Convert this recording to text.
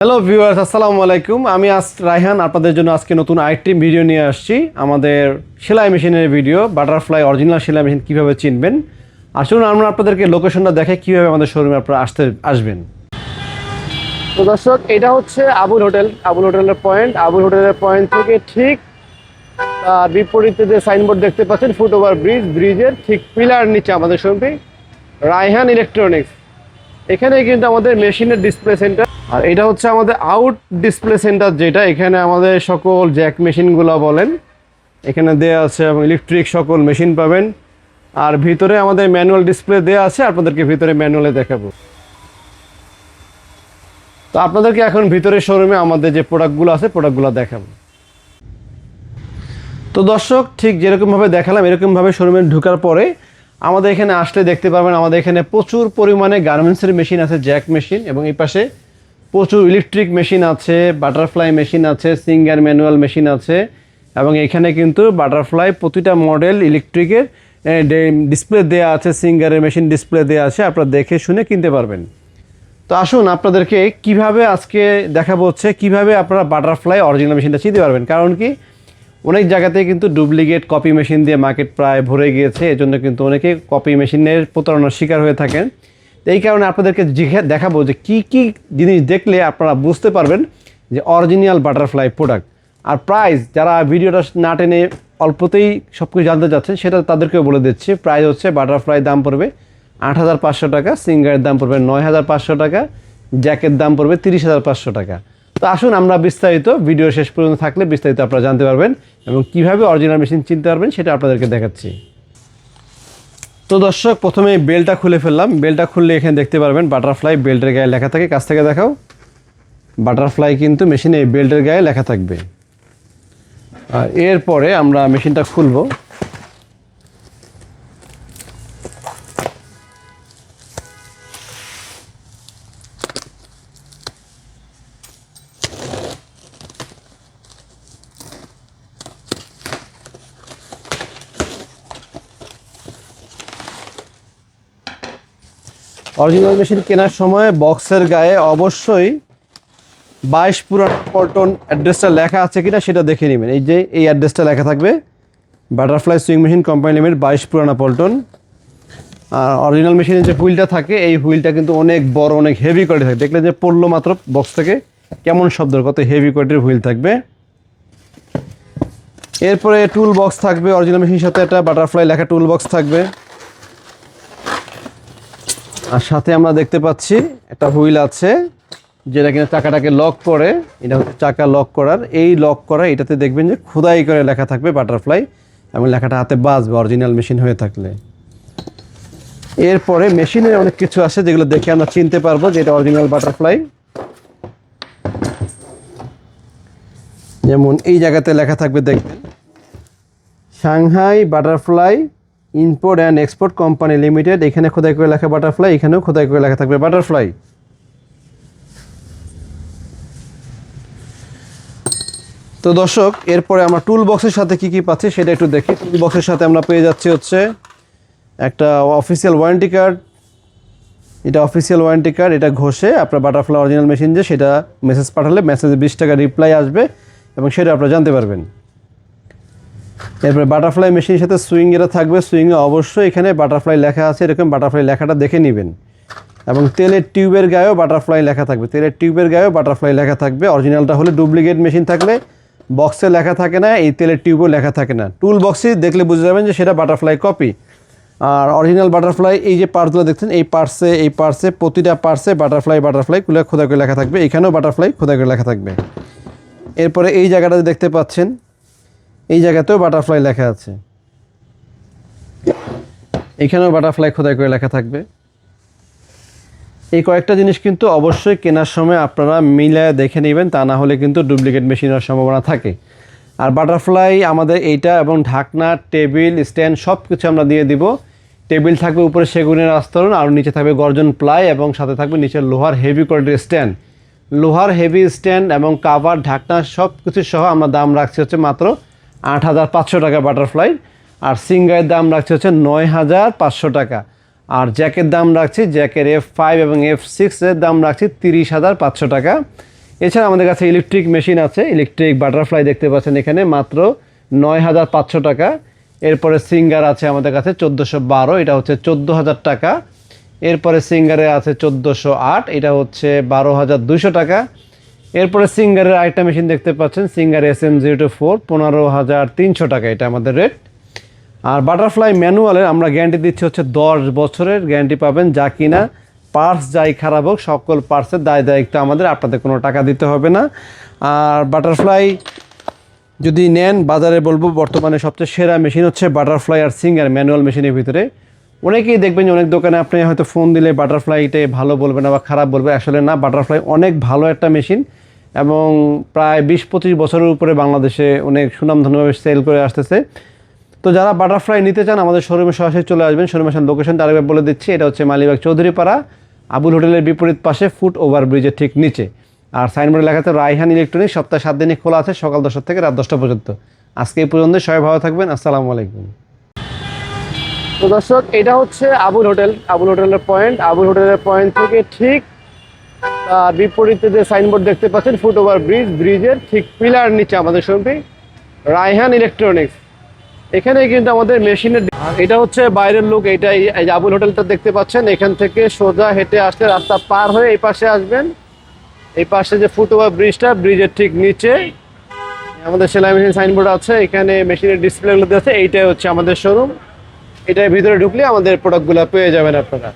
Hello viewers, আসসালামু আলাইকুম। আমি রায়হান আপনাদের জন্য আজকে নতুন আরেকটি ভিডিও নিয়ে আসছি। আমাদের সেলাই মেশিনের ভিডিও, বাটারফ্লাই অরিজিনাল সেলাই মেশিন কীভাবে চিনবেন। আসুন আমরা আপনাদেরকে লোকেশনটা দেখে কীভাবে আমাদের শোরুমে আপনারা আসবেন। তো দর্শক, এটা হচ্ছে আবুল হোটেলের পয়েন্ট। আবুল হোটেলের পয়েন্ট থেকে ঠিক বিপরীতে যে সাইনবোর্ড দেখতে পাচ্ছেন, ফুটওভার ব্রিজের ঠিক পিলার নিচে আমাদের শোরুমটি রায়হান ইলেকট্রনিক্স। এখানে কিন্তু আমাদের মেশিনের ডিসপ্লে সেন্টার, আর এটা হচ্ছে আমাদের আউট ডিসপ্লে সেন্টার, যেটা এখানে আমাদের সকল জ্যাক মেশিনগুলো বলেন এখানে দেয়া আছে এবং ইলেকট্রিক সকল মেশিন পাবেন। আর ভিতরে আমাদের ম্যানুয়াল ডিসপ্লে দেয়া আছে, আপনাদেরকে ভিতরে ম্যানুয়ালে দেখাবো। তো আপনাদেরকে এখন ভিতরে শোরুমে আমাদের যে প্রোডাক্টগুলো আছে প্রোডাক্টগুলো দেখাবো। তো দর্শক, ঠিক যেরকমভাবে দেখালাম এরকমভাবে শোরুমে ঢোকার পরে আমাদের এখানে আসলে দেখতে পাবেন আমাদের এখানে প্রচুর পরিমাণে গার্মেন্টসের মেশিন আছে, জ্যাক মেশিন, এবং এই পাশে প্রচুর ইলেকট্রিক মেশিন আছে, বাটারফ্লাই মেশিন আছে, সিঙ্গার ম্যানুয়াল মেশিন আছে। এবং এখানে কিন্তু বাটারফ্লাই প্রতিটা মডেল ইলেকট্রিকের ডিসপ্লে দেওয়া আছে, সিঙ্গারের মেশিন ডিসপ্লে দেওয়া আছে, আপনারা দেখে শুনে কিনতে পারবেন। তো আসুন আপনাদেরকে কিভাবে আজকে দেখাবো হচ্ছে কীভাবে আপনারা বাটারফ্লাই অরিজিনাল মেশিনটা চিনতে পারবেন। কারণ কি, অনেক জায়গাতে কিন্তু ডুপ্লিকেট কপি মেশিন দিয়ে মার্কেট প্রায় ভরে গিয়েছে, এজন্য কিন্তু অনেকে কপি মেশিনের প্রতারণার শিকার হয়ে থাকেন। এই কারণে আপনাদেরকে দেখাবো যে কি কি জিনিস দেখলে আপনারা বুঝতে পারবেন যে অরিজিনাল বাটারফ্লাই প্রোডাক্ট। আর প্রাইস, যারা ভিডিওটা না টেনে অল্পতেই সব কিছু জানতে চাচ্ছেন সেটা তাদেরকেও বলে দিচ্ছি। প্রাইস হচ্ছে বাটারফ্লাই দাম পড়বে ৮,৫০০ টাকা, সিঙ্গারের দাম পড়বে ৯,৫০০ টাকা, জ্যাকের দাম পড়বে ৩০,৫০০ টাকা। তো আসুন আমরা বিস্তারিত ভিডিও শেষ পর্যন্ত থাকলে বিস্তারিত আপনারা জানতে পারবেন এবং কিভাবে অরিজিনাল মেশিন চিনতে পারবেন সেটা আপনাদেরকে দেখাচ্ছি। তো দর্শক, প্রথমে বেল্টটা খুলে ফেললাম। বেল্টটা খুললে এখানে দেখতে পারবেন বাটারফ্লাই বেল্টের গায়ে লেখা থাকে। কাছ থেকে দেখাও, বাটারফ্লাই কিন্তু মেশিনে এই বেল্টের গায়ে লেখা থাকবে। আর এরপরে আমরা মেশিনটা খুলবো। অরিজিনাল মেশিন কেনার সময় বক্সের গায়ে অবশ্যই 22 পুরানা পল্টন অ্যাড্রেসটা লেখা আছে কিনা সেটা দেখে নেবেন। এই যে এই অ্যাড্রেসটা লেখা থাকবে, butterfly sewing machine company limited, 22 পুরানা পল্টন। আর অরিজিনাল মেশিনের যে হুইলটা থাকে এই হুইলটা কিন্তু অনেক বড়, অনেক হেভি কোয়ালিটি থাকে। দেখলে যে পড়লো মাত্র বক্স থেকে কেমন শব্দ, কত হেভি কোয়ালিটির হুইল থাকবে। এরপরে টুল বক্স থাকবে, অরিজিনাল মেশিনের সাথে একটা বাটারফ্লাই লেখা টুল বক্স থাকবে। আর সাথে আমরা দেখতে পাচ্ছি একটা হুইল আছে যেটা কিনা চাকাটাকে লক করে। এটা হচ্ছে চাকা লক করার, এই লক করা এটাতে দেখবেন যে খোদাই করে লেখা থাকবে বাটারফ্লাই, এবং লেখাটা হাতে বাজবে অরিজিনাল মেশিন হয়ে থাকলে। এরপরে মেশিনে অনেক কিছু আছে যেগুলো দেখে আমরা চিনতে পারবো যে এটা অরিজিনাল বাটারফ্লাই। যেমন এই জায়গাতে লেখা থাকবে, দেখবেন Shanghai butterfly import and export company limited. এখানে খোদাই করে লেখা বাটারফ্লাই, এখানেও খোদাই করে লেখা থাকবে বাটারফ্লাই। তো দর্শক, এরপরে আমরা টুল বক্সের সাথে কি কি পাচ্ছি সেটা একটু দেখি। টুল বক্সের সাথে আমরা পেয়ে যাচ্ছি হচ্ছে একটা অফিসিয়াল ওয়ারেন্টি কার্ড। এটা অফিসিয়াল ওয়ারেন্টি কার্ড, এটা ঘষে আপনার বাটারফ্লাই অরিজিনাল মেশিন যে সেটা মেসেজ পাঠালে মেসেজে 20 টাকা রিপ্লাই আসবে এবং সেটা আপনারা জানতে পারবেন। এরপরে বাটারফ্লাই মেশিনের সাথে সুইং যেটা থাকবে, সুইংয়ে অবশ্যই এখানে বাটারফ্লাই লেখা আছে, এরকম বাটারফ্লাই লেখাটা দেখে নেবেন। এবং তেলের টিউবের গায়েও বাটারফ্লাই লেখা থাকবে, তেলের টিউবের গায়েও বাটারফ্লাই লেখা থাকবে। অরিজিনালটা হলে ডুপ্লিকেট মেশিন থাকলে বক্সে লেখা থাকে না, এই তেলের টিউবও লেখা থাকে না। টুল বক্সে দেখলে বুঝে যাবেন যে সেটা বাটারফ্লাই কপি। আর অরিজিনাল বাটারফ্লাই এই যে পার্টসগুলো দেখছেন, এই পার্টসে প্রতিটা পার্টসে বাটারফ্লাই খুলে খোদাই করে লেখা থাকবে। এখানেও বাটারফ্লাই খোদাই করে লেখা থাকবে। এরপরে এই জায়গাটা দেখতে পাচ্ছেন, এই জায়গাতেও বাটারফ্লাই লেখা আছে, এখানেও বাটারফ্লাই খোদাই করে লেখা থাকবে। এই কয়েকটা জিনিস কিন্তু অবশ্যই কেনার সময় আপনারা মিলায় দেখে নেবেন, তা না হলে কিন্তু ডুপ্লিকেট মেশিনের সম্ভাবনা থাকে। আর বাটারফ্লাই আমাদের এইটা এবং ঢাকনা, টেবিল, স্ট্যান্ড সব কিছু আমরা দিয়ে দিব। টেবিল থাকবে উপরে সেগুনের আস্তরণ, আর নিচে থাকবে গর্জন প্লাই, এবং সাথে থাকবে নিচে লোহার হেভি কোয়ালিটির স্ট্যান্ড। লোহার হেভি স্ট্যান্ড এবং কাভার, ঢাকনা সব কিছু সহ আমরা দাম রাখছি হচ্ছে মাত্র ৮,৫০০ টাকা বাটারফ্লাই। আর সিঙ্গারের দাম রাখছি হচ্ছে ৯,৫০০ টাকা। আর জ্যাকের দাম রাখছি, জ্যাকের F5 এবং F6 এর দাম রাখছি 30,৫০০ টাকা। এছাড়া আমাদের কাছে ইলেকট্রিক মেশিন আছে, ইলেকট্রিক বাটারফ্লাই দেখতে পাচ্ছেন এখানে মাত্র ৯,৫০০ টাকা। এরপরে সিঙ্গার আছে আমাদের কাছে ১৪১২, এটা হচ্ছে ১৪,০০০ টাকা। এরপরে সিঙ্গারে আছে ১৪০৮, এটা হচ্ছে ১২,২০০ টাকা। এরপরে সিঙ্গারের আরেকটা মেশিন দেখতে পাচ্ছেন, সিঙ্গার SM024, ১৫,৩০০ টাকা, এটা আমাদের রেট। আর বাটারফ্লাই ম্যানুয়ালের আমরা গ্যারান্টি দিচ্ছি হচ্ছে ১০ বছরের গ্যারান্টি পাবেন। যা কিনা পার্টস যাই খারাপ হোক সকল পার্টসের দায়িত্ব আমাদের, আপনাদের কোনো টাকা দিতে হবে না। আর বাটারফ্লাই যদি নেন বাজারে বলবো বর্তমানে সবচেয়ে সেরা মেশিন হচ্ছে বাটারফ্লাই আর সিঙ্গার ম্যানুয়াল মেশিনের ভিতরে। অনেকেই দেখবেন যে অনেক দোকানে আপনি হয়তো ফোন দিলে বাটারফ্লাইটে ভালো বলবে না বা খারাপ বলবে, আসলে না, বাটারফ্লাই অনেক ভালো একটা মেশিন এবং প্রায় ২০-২৫ বছরের উপরে বাংলাদেশে অনেক সুনামধন্যভাবে সেল করে আসতেছে। তো যারা বাটারফ্লাই নিতে চান আমাদের শোরুমে সরাসরি চলে আসবেন। শোরুমের লোকেশনটা আরেকবার বলে দিচ্ছি, এটা হচ্ছে মালিবাগ চৌধুরীপাড়া আবুল হোটেলের বিপরীত পাশে ফুট ওভার ব্রিজের ঠিক নিচে। আর সাইনবোর্ডে লেখা আছে রায়হান ইলেকট্রনিক্স, সপ্তাহে 7 দিনই খোলা আছে, সকাল 10টা থেকে রাত 10টা পর্যন্ত। আজকে এই পর্যন্ত, সবাই ভালো থাকবেন, আসসালামু আলাইকুম। তো দর্শক, এটা হচ্ছে আবুল হোটেল, আবুল হোটেলের পয়েন্ট। আবুল হোটেলের পয়েন্ট থেকে ঠিক বিপরীতে যে সাইনবোর্ড দেখতে পাচ্ছেন ফুট ওভার ব্রিজ, ব্রিজের ঠিক পিলার নিচে আমাদের শোরুমটি রায়হান ইলেকট্রনিক্স। এখানে কিন্তু আমাদের মেশিনের, এটা হচ্ছে বাইরের লুক। এইটাই এই যে আবুল হোটেলটা দেখতে পাচ্ছেন, এখান থেকে সোজা হেঁটে আসলে রাস্তা পার হয়ে এই পাশে আসবেন। এই পাশে যে ফুট ওভার ব্রিজটা, ব্রিজের ঠিক নিচে আমাদের সেলাই মেশিন সাইনবোর্ড আছে, এখানে মেশিনের ডিসপ্লেগুলো আছে। এইটাই হচ্ছে আমাদের শোরুম। এটার ভিতরে ঢুকলে আমাদের প্রোডাক্টগুলো পেয়ে যাবেন আপনারা।